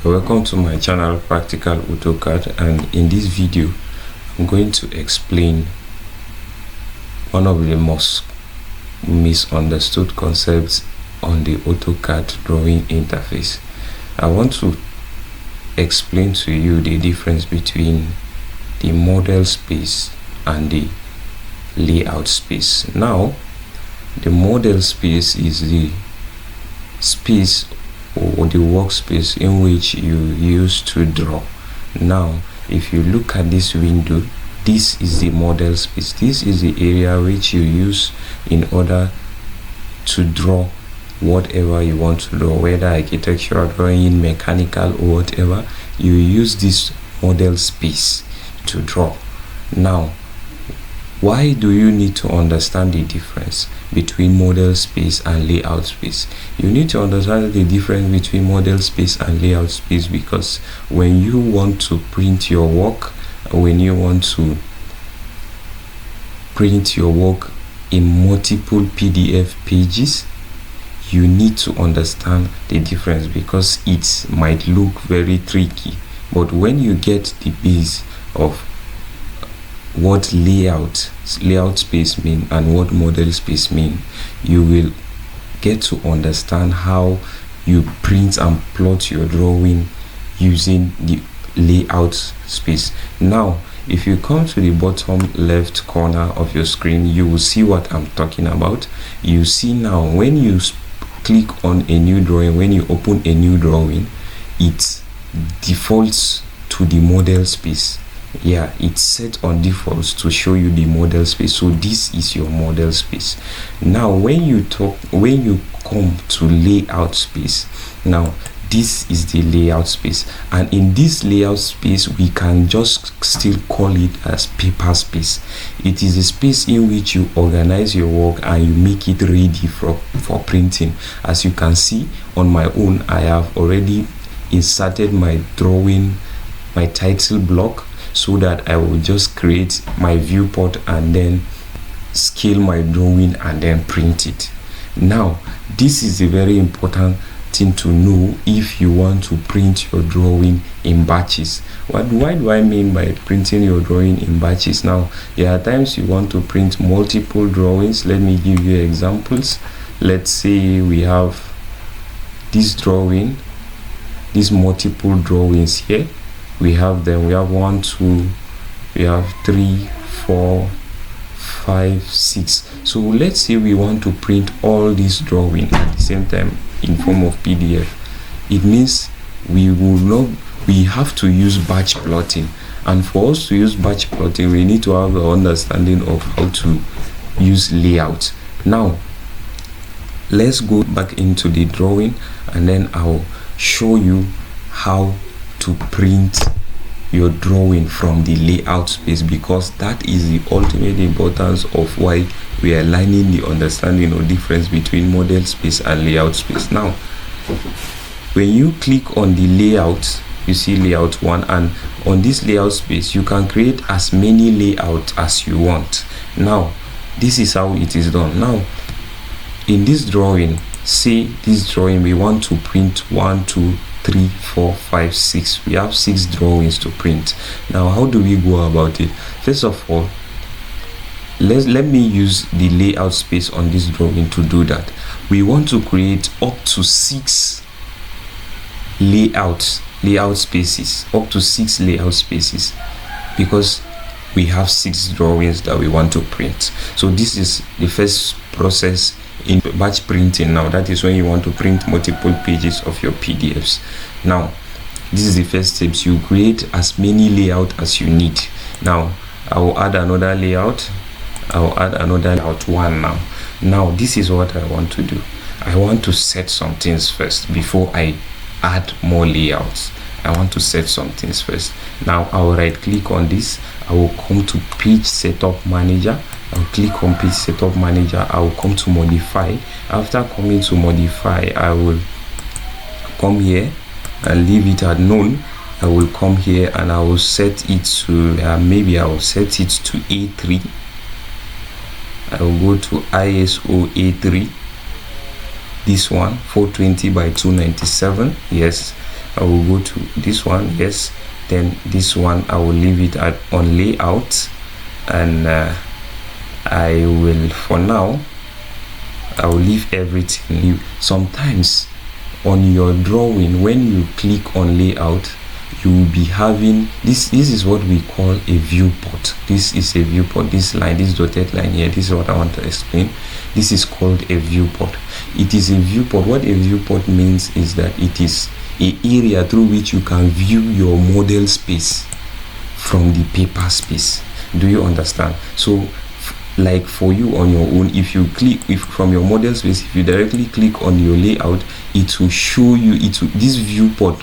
Welcome to my channel Practical Autocad, and in this video I'm going to explain one of the most misunderstood concepts on the Autocad drawing interface. I want to explain to you the difference between the model space and the layout space. Now, the model space is the space or the workspace in which you use to draw. Now, if you look at this window, this is the model space. This is the area which you use in order to draw whatever you want to draw, whether architectural drawing, mechanical, or whatever. You use this model space to draw. Now, why do you need to understand the difference between model space and layout space? You need to understand the difference between model space and layout space because when you want to print your work, when you want to print your work in multiple PDF pages, you need to understand the difference because it might look very tricky. But when you get the base of what layout space mean and what model space mean, you will get to understand how you print and plot your drawing using the layout space. Now, if you come to the bottom left corner of your screen, you will see what I'm talking about. You see now, when you click on a new drawing, when you open a new drawing, it defaults to the model space. Yeah, it's set on defaults to show you the model space. So this is your model space. Now when you come to layout space, now this is the layout space, and in this layout space we can just still call it as paper space. It is a space in which you organize your work and you make it ready for printing. As you can see on my own, I have already inserted my drawing, my title block, so that I will just create my viewport and then scale my drawing and then print it. Now, this is a very important thing to know if you want to print your drawing in batches. Why do I mean by printing your drawing in batches? Now, there are times you want to print multiple drawings. Let me give you examples. Let's say we have this drawing, these multiple drawings here. We have them. We have 1, 2, we have 3, 4, 5, 6. So let's say we want to print all these drawings at the same time in form of PDF. It means we have to use batch plotting, and for us to use batch plotting, we need to have an understanding of how to use layout. Now let's go back into the drawing and then I'll show you how to print your drawing from the layout space, because that is the ultimate importance of why we are learning the understanding or difference between model space and layout space. Now, when you click on the layout, you see layout 1, and on this layout space you can create as many layouts as you want. Now, this is how it is done. Now, in this drawing, say this drawing we want to print 1, 2, 3, 4, 5, 6. We have 6 drawings to print. Now, how do we go about it? First of all, let me use the layout space on this drawing to do that. We want to create up to 6 layout spaces, up to 6 layout spaces, because we have 6 drawings that we want to print. So this is the first process in batch printing. Now, that is when you want to print multiple pages of your PDFs. Now, this is the first steps. You create as many layout as you need. Now, I will add another layout. I will add another layout 1 now. Now, this is what I want to do. I want to set some things first before I add more layouts. I want to set some things first. Now, I will right click on this. I will come to page setup manager. I'll click on page setup manager. I will come to modify. After coming to modify, I will come here and leave it at none. I will come here and I will set it to maybe I will set it to A3. I will go to ISO A3. This one 420 by 297. Yes, I will go to this one. Yes, then this one I will leave it on layout, and I will, for now, I will leave everything. Sometimes on your drawing, when you click on layout, you will be having this is what we call a viewport. This is a viewport. This line, this dotted line here, this is what I want to explain. This is called a viewport. It is a viewport. What a viewport means is that it is an area through which you can view your model space from the paper space. Do you understand? So like for you on your own, if you click from your model space, if you directly click on your layout, it will show you, this viewport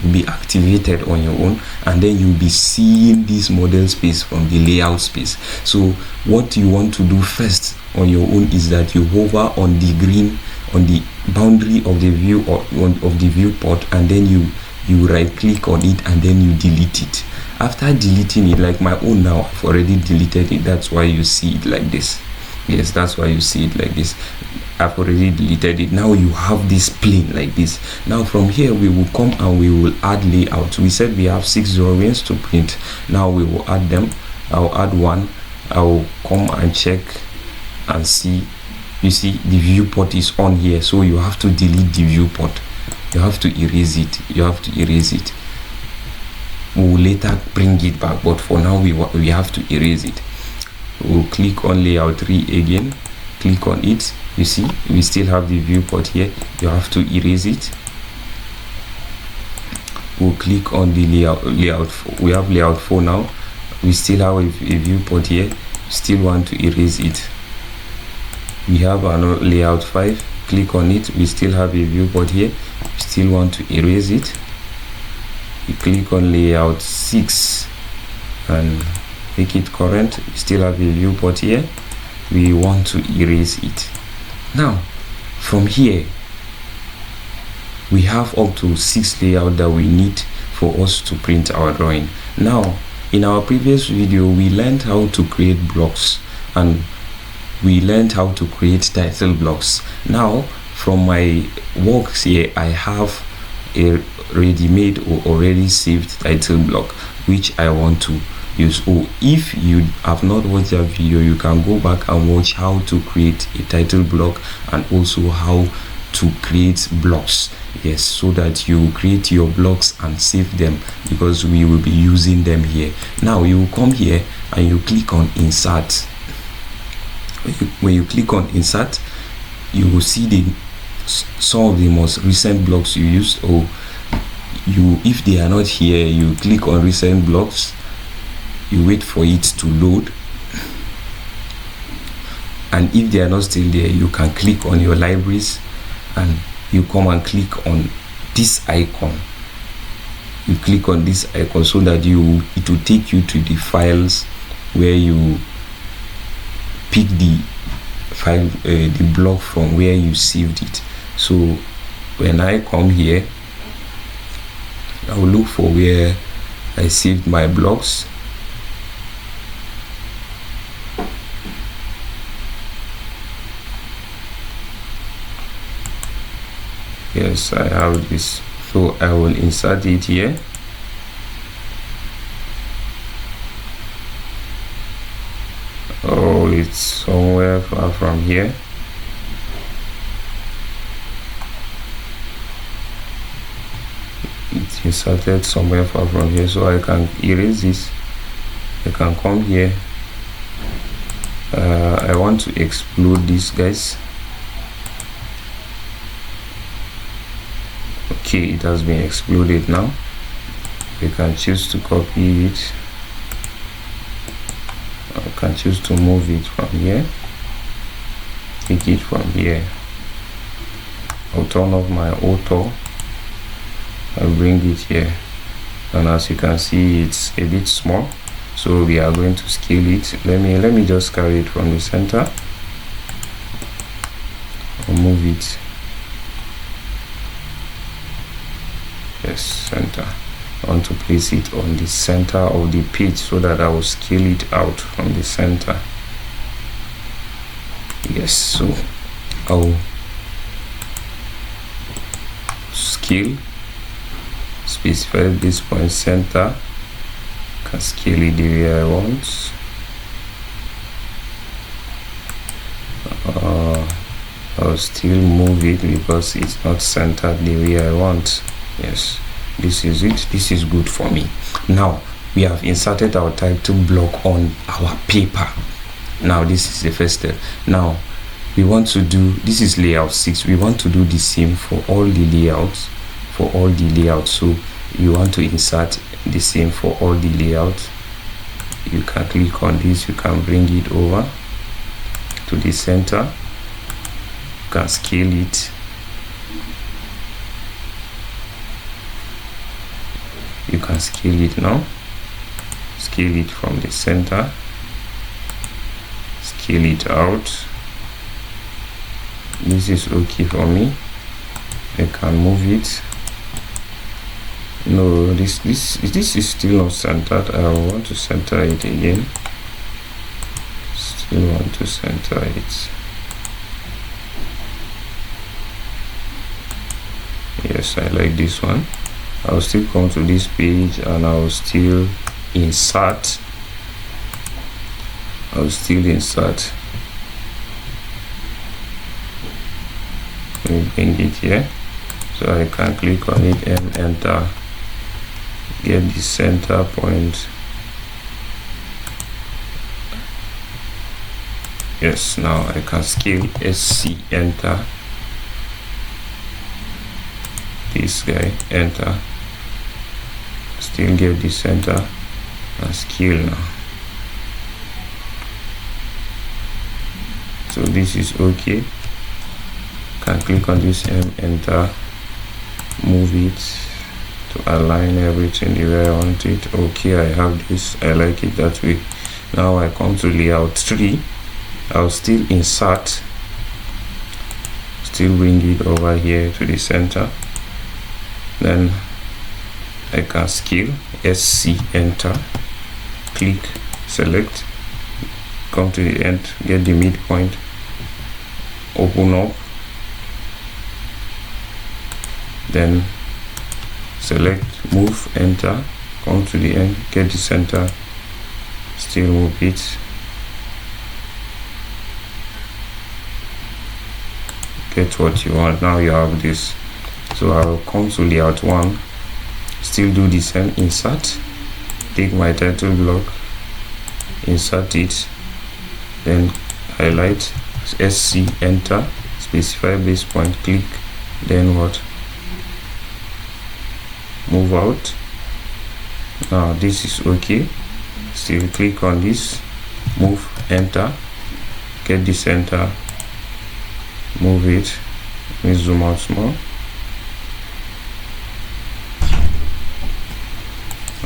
will be activated on your own, and then you'll be seeing this model space from the layout space. So what you want to do first on your own is that you hover on the green, on the boundary of the view of the viewport, and then you right click on it, and then you delete it. After deleting it, like my own now, I've already deleted it. That's why you see it like this. Yes, that's why you see it like this. I've already deleted it. Now you have this plane like this. Now from here we will come and we will add layout. We said we have 6 drawings to print. Now we will add them. I'll add one. I will come and check and see. You see the viewport is on here, so you have to delete the viewport. You have to erase it. You have to erase it. We will later bring it back, but for now we have to erase it. We'll click on layout 3 again. Click on it. You see we still have the viewport here. You have to erase it. We'll click on the layout 4. We have layout 4 now. We still have a viewport here. Still want to erase it. We have another layout 5. Click on it. We still have a viewport here. Still want to erase it. We click on layout 6 and make it current. We still have a viewport here. We want to erase it. Now from here we have up to 6 layouts that we need for us to print our drawing. Now in our previous video we learned how to create blocks, and we learned how to create title blocks. Now from my works here, I have a ready-made or already saved title block which I want to use. Or if you have not watched that video, you can go back and watch how to create a title block, and also how to create blocks. Yes, so that you create your blocks and save them, because we will be using them here. Now you will come here and you click on insert. When you click on insert, you will see some of the most recent blocks you used, or if they are not here, you click on recent blocks. You wait for it to load, and if they are not still there, you can click on your libraries and you come and click on this icon. You click on this icon so that it will take you to the files where you pick the file, the block from where you saved it. So when I come here, I will look for where I saved my blocks. Yes, I have this, so I will insert it here. Oh, it's somewhere far from here. It's inserted somewhere far from here, so I can erase this. I can come here. I want to explode this, guys. Okay, it has been exploded now. You can choose to copy it. I can choose to move it from here. Take it from here. I'll turn off my auto. I'll bring it here, and as you can see, it's a bit small, so we are going to scale it. Let me just carry it from the center. I'll move it. Yes, center. I want to place it on the center of the page so that I will scale it out from the center. Yes, so I'll scale specify this point center, can scale it the way I want. I'll still move it because it's not centered the way I want. Yes, this is it. This is good for me. Now we have inserted our title block on our paper. Now this is the first step. Now we want to do, this is layout 6, we want to do the same for all the layouts, so you want to insert the same for all the layouts. You can click on this, you can bring it over to the center, you can scale it, you can scale it now, scale it from the center, scale it out. This is okay for me. I can move it. No, this is still not centered. I want to center it again. Still want to center it. Yes, I like this one. I'll still come to this page and I'll still insert. Let me bring it here so I can click on it and enter, get the center point. Yes, now I can scale SC, enter, this guy, enter, still get the center and scale now. So this is okay. Can click on this M, enter, move it to align everything the way I want it. Okay, I have this, I like it that way. Now I come to layout 3. I'll still insert, still bring it over here to the center, then I can scale SC, enter, click, select, come to the end, get the midpoint, open up, then select, move, enter, come to the end, get the center, still move it, get what you want. Now you have this. So I'll come to layout 1, still do the same, insert, take my title block, insert it, then highlight, SC, enter, specify base point, click, then what, move out. Now this is okay. Still click on this, move, enter, get the center, move it. Let me zoom out small.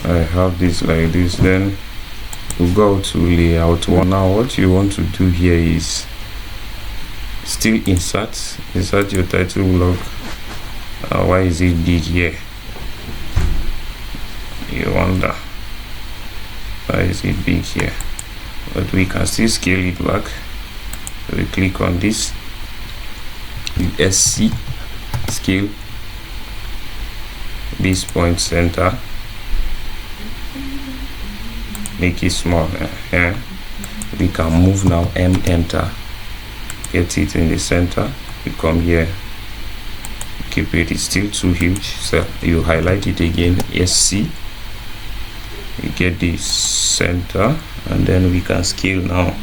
I have this like this. Then we'll go to layout 1. Now what you want to do here is still insert your title block. Why is it big here? You wonder why is it big here, but we can still scale it back. So we click on this, SC, scale, this point center, make it small. We can move now, M, enter, get it in the center. We come here, keep it, it's still too huge, so you highlight it again, SC, you get the center, and then we can scale now.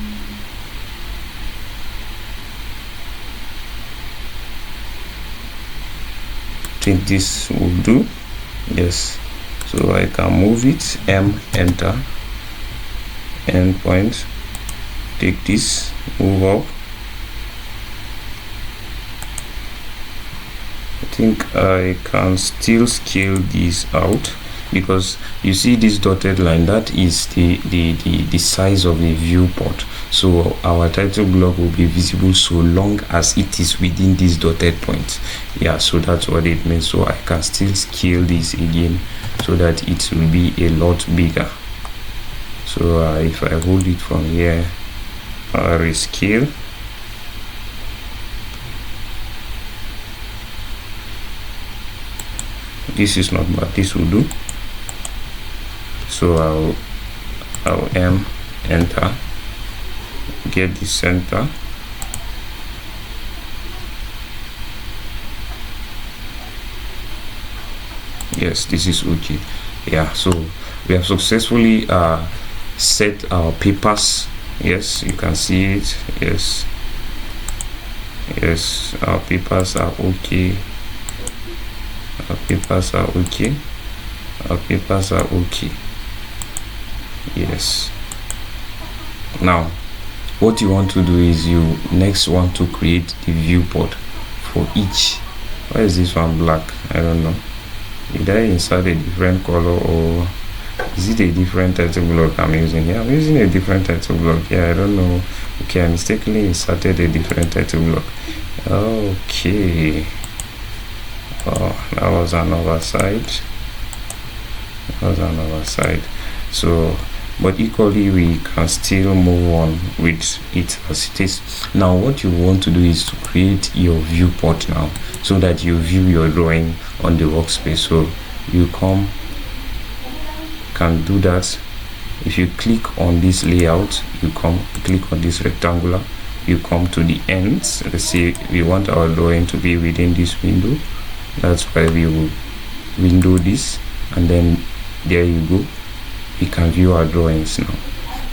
I think this will do. Yes, so I can move it, M, enter, end point, take this, move up. I think I can still scale this out, because you see this dotted line, that is the size of the viewport. So our title block will be visible so long as it is within this dotted point. Yeah, so that's what it means. So I can still scale this again so that it will be a lot bigger. So if I hold it from here, I'll rescale. this is not bad, this will do. So I'll enter, get the center. Yes, this is okay. Yeah, so we have successfully set our papers. Yes, you can see it. Yes, our papers are okay. Our papers are okay. Our papers are okay. Yes. Now what you want to do is you next want to create the viewport for each. Why is this one black? I don't know. Did I insert a different color, or is it a different title block I'm using here? I'm using a different title block. Yeah, I don't know. Okay, I mistakenly inserted a different title block. Okay. Oh, that was an oversight. So but equally we can still move on with it as it is. Now what you want to do is to create your viewport now, so that you view your drawing on the workspace. So you can do that. If you click on this layout, you click on this rectangular, you come to the ends. Let's say we want our drawing to be within this window. That's why we will window this, and then there you go, we can view our drawings now.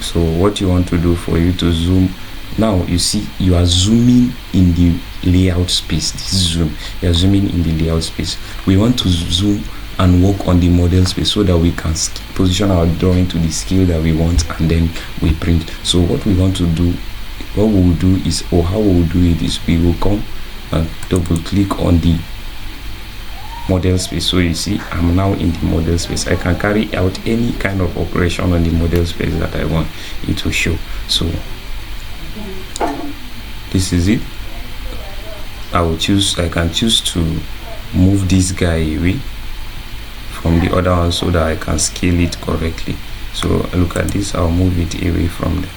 So what you want to do for you to zoom, now you see you are zooming in the layout space. This zoom, you are zooming in the layout space. We want to zoom and work on the model space so that we can position our drawing to the scale that we want, and then we print. So what we want to do, what we will do is, or how we will do it is, we will come and double click on the model space. So you see I'm now in the model space. I can carry out any kind of operation on the model space that I want it to show. So this is it. I can choose to move this guy away from the other one so that I can scale it correctly. So look at this, I'll move it away from them.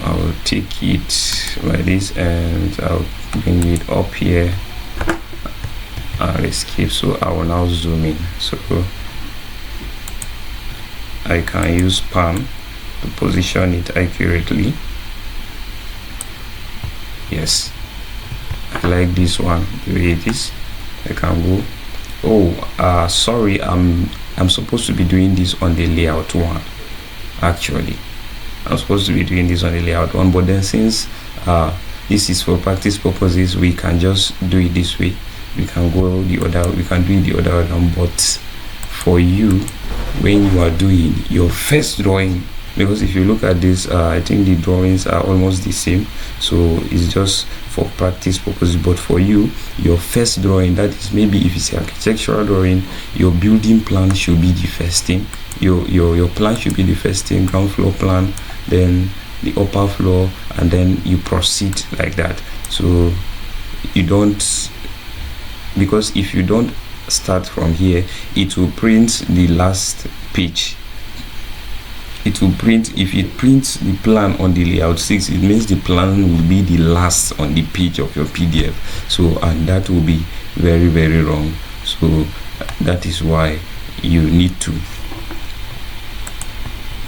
I will take it like this, and I'll bring it up here and escape. So I will now zoom in. So I can use pan to position it accurately. Yes, I like this one the way it is. I can go. Oh, sorry, I'm supposed to be doing this on the layout one. Actually, I'm supposed to be doing this on the layout one, but then since this is for practice purposes, we can just do it this way. We can go the other, we can do it the other one. But for you, when you are doing your first drawing, because if you look at this, I think the drawings are almost the same, so it's just for practice purposes. But for you, your first drawing, that is, maybe if it's architectural drawing, your building plan should be the first thing. Your plan should be the first thing, ground floor plan, then the upper floor, and then you proceed like that. So you don't, because if you don't start from here, it will print the last page. It will print, if it prints the plan on the layout 6, it means the plan will be the last on the page of your PDF. So, and that will be very, very wrong. So that is why you need to.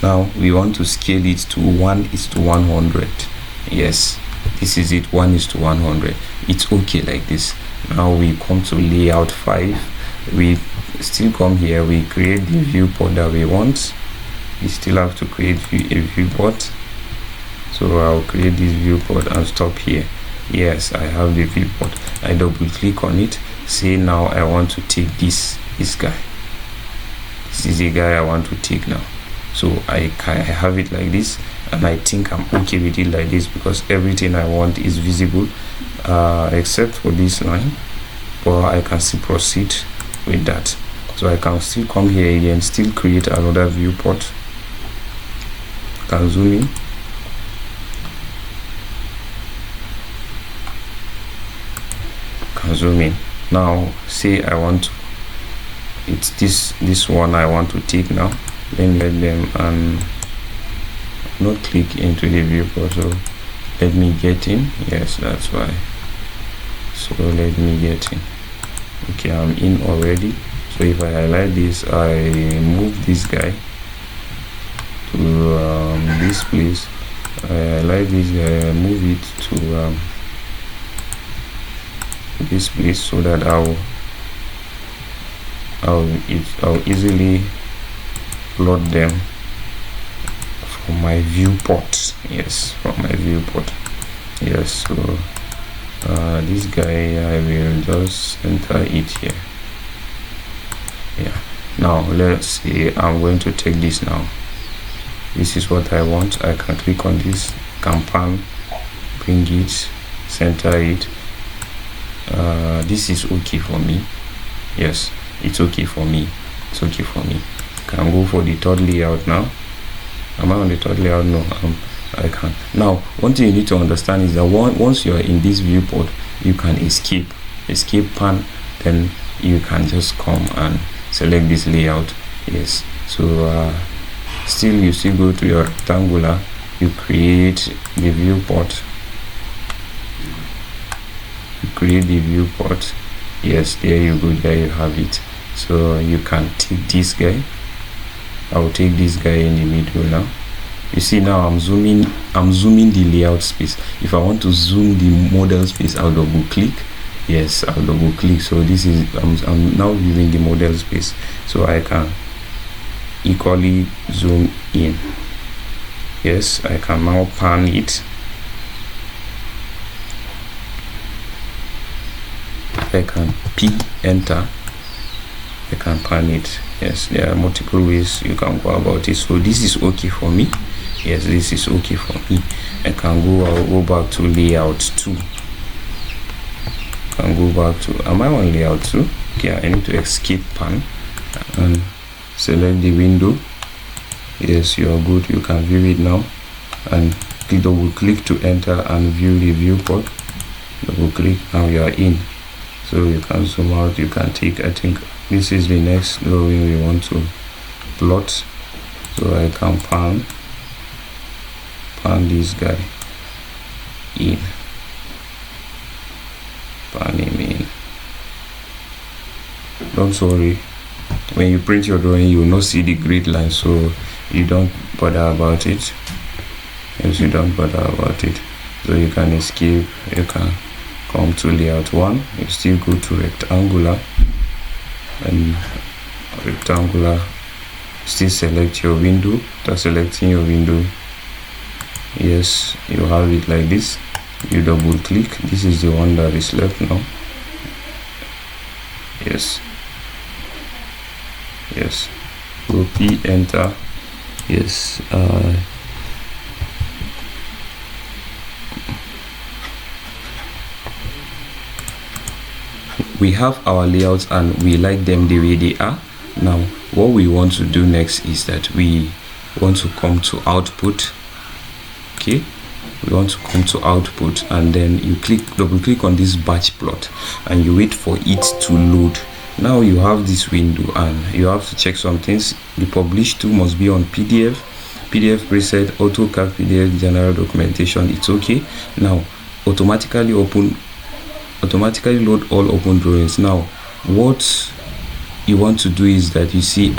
Now we want to scale it to 1:100. Yes, this is it, 1:100. It's okay like this. Now we come to layout 5. We still come here, we create the viewport that we want. We still have to create a viewport. So I'll create this viewport and stop here. Yes, I have the viewport. I double click on it. Say now I want to take this guy. This is the guy I want to take now. So I have it like this, and I think I'm okay with it like this, because everything I want is visible, except for this line, but I can still proceed with that. So I can still come here again, still create another viewport. Can zoom in. Can zoom in. Now say I want to, it's this one I want to take now. Then let them not click into the viewport. So let me get in. Yes, that's why. So let me get in. Okay, I'm in already. So if I highlight this, I move this guy to this place. I highlight this guy, move it to this place, so that I'll easily plot them from my viewport. Yes, from my viewport. Yes, so this guy, I will just enter it here. Yeah, now let's see, I'm going to take this now. This is what I want. I can click on this, can pan, bring it, center it. This is okay for me. Yes, it's okay for me. It's okay for me. Can go for the third layout now. Am I on the third layout? No, I can. Now, one thing you need to understand is that once you're in this viewport, you can escape pan, then you can just come and select this layout. Yes, so you still go to your rectangular, you create the viewport. Yes, there you go, there you have it. So you can take this guy. I'll take this guy in the middle now. You see, now I'm zooming the layout space. If I want to zoom the model space, I'll double click. Yes, I'll double click. So this is I'm now using the model space, so I can equally zoom in. Yes, I can now pan it. I can enter. I can pan it. Yes, there are multiple ways you can go about it. So this is okay for me. Yes, this is okay for me. I can I'll go back to layout 2. Can go back to, am I on layout 2? Okay, I need to escape pan and select the window. Yes, you are good. You can view it now, and double click to enter and view the viewport. Double click, now you are in. So you can zoom out, you can take, I think this is the next drawing we want to plot. So I can pan this guy in, pan him in. Don't worry, when you print your drawing you will not see the grid line, so you don't bother about it. Yes, you don't bother about it. So you can escape, you can come to layout 1, you still go to rectangular, and rectangular, still select your window. After selecting your window, yes, you have it like this. You double click, this is the one that is left now. Yes, copy, enter. Yes, we have our layouts and we like them the way they are. Now what we want to do next is that we want to come to output. Okay, we want to come to output, and then you double click on this batch plot and you wait for it to load. Now you have this window and you have to check some things. The publish to must be on PDF preset, AutoCAD PDF, general documentation. It's okay. Now automatically load all open drawings. Now what you want to do is that you see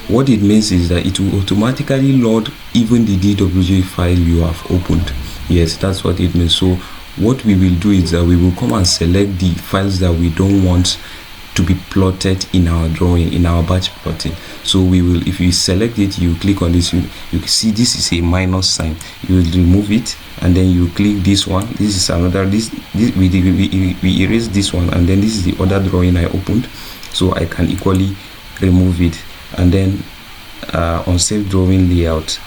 what it means is that it will automatically load even the DWG file you have opened. Yes, that's what it means. So what we will do is that we will come and select the files that we don't want to be plotted in our drawing, in our batch plotting. So we will, if you select it, you click on this, you can see this is a minus sign. You will remove it, and then you click this one. This is another, we erase this one, and then this is the other drawing I opened, so I can equally remove it. And then on save drawing layout,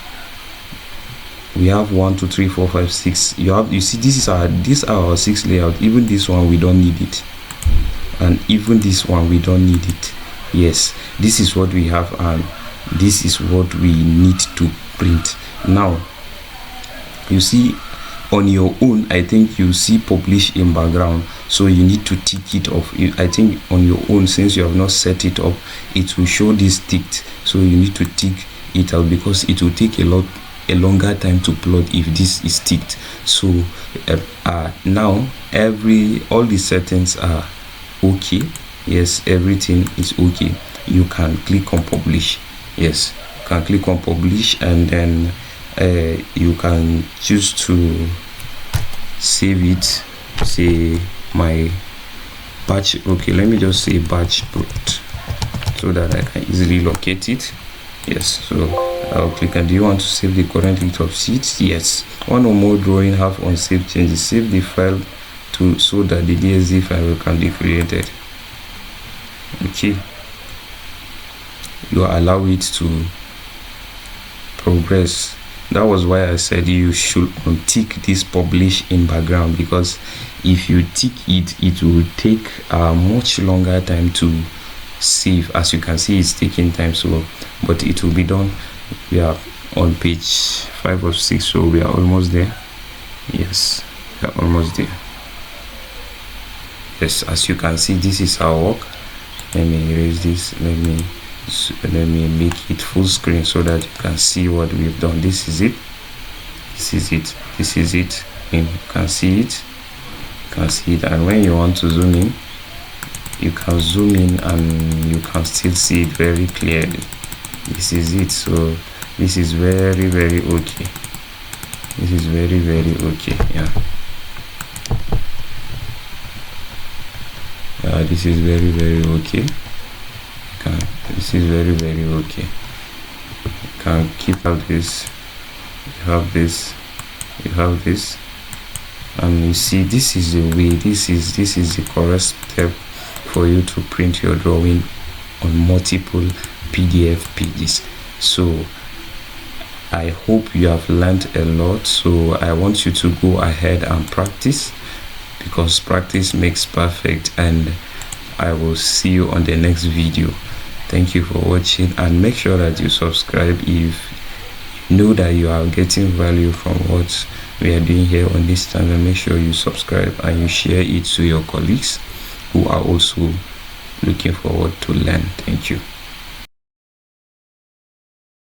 we have 1 2 3 4 5 6. You see these are our 6 layout. Even this one we don't need it, and even this one we don't need it. Yes, this is what we have, and this is what we need to print. Now you see on your own, I think you see publish in background, so you need to tick it off. I think on your own, since you have not set it up, it will show this ticked, so you need to tick it out, because it will take a lot a longer time to upload if this is ticked. So now all the settings are okay. Yes, everything is okay. You can click on publish. Yes, you can click on publish, and then you can choose to save it. Say my batch. Okay, let me just say batch prot so that I can easily locate it. Yes, so I'll click on, do you want to save the current list of sheets? Yes. One or more drawing have unsaved changes. Save the file so that the DSD file can be created. Okay, you allow it to progress. That was why I said you should untick this publish in background, because if you tick it, it will take a much longer time to save. As you can see, it's taking time, so but it will be done. We are on page 5 of 6, so we are almost there. Yes, we are almost there. Yes, as you can see, this is our work. Let me erase this. Let me make it full screen so that you can see what we've done. This is it. This is it. This is it. And you can see it. You can see it. And when you want to zoom in, you can zoom in and you can still see it very clearly. This is it. So this is very, very okay. This is very, very okay. Yeah. This is very, very okay. This is very, very okay. You can keep out this. You have this. You have this. And you see, this is the way. This is the correct step for you to print your drawing on multiple PDF pages. So I hope you have learned a lot. So I want you to go ahead and practice, because practice makes perfect. And I will see you on the next video. Thank you for watching, and make sure that you subscribe if you know that you are getting value from what we are doing here on this channel. Make sure you subscribe and you share it to your colleagues who are also looking forward to learn. Thank you.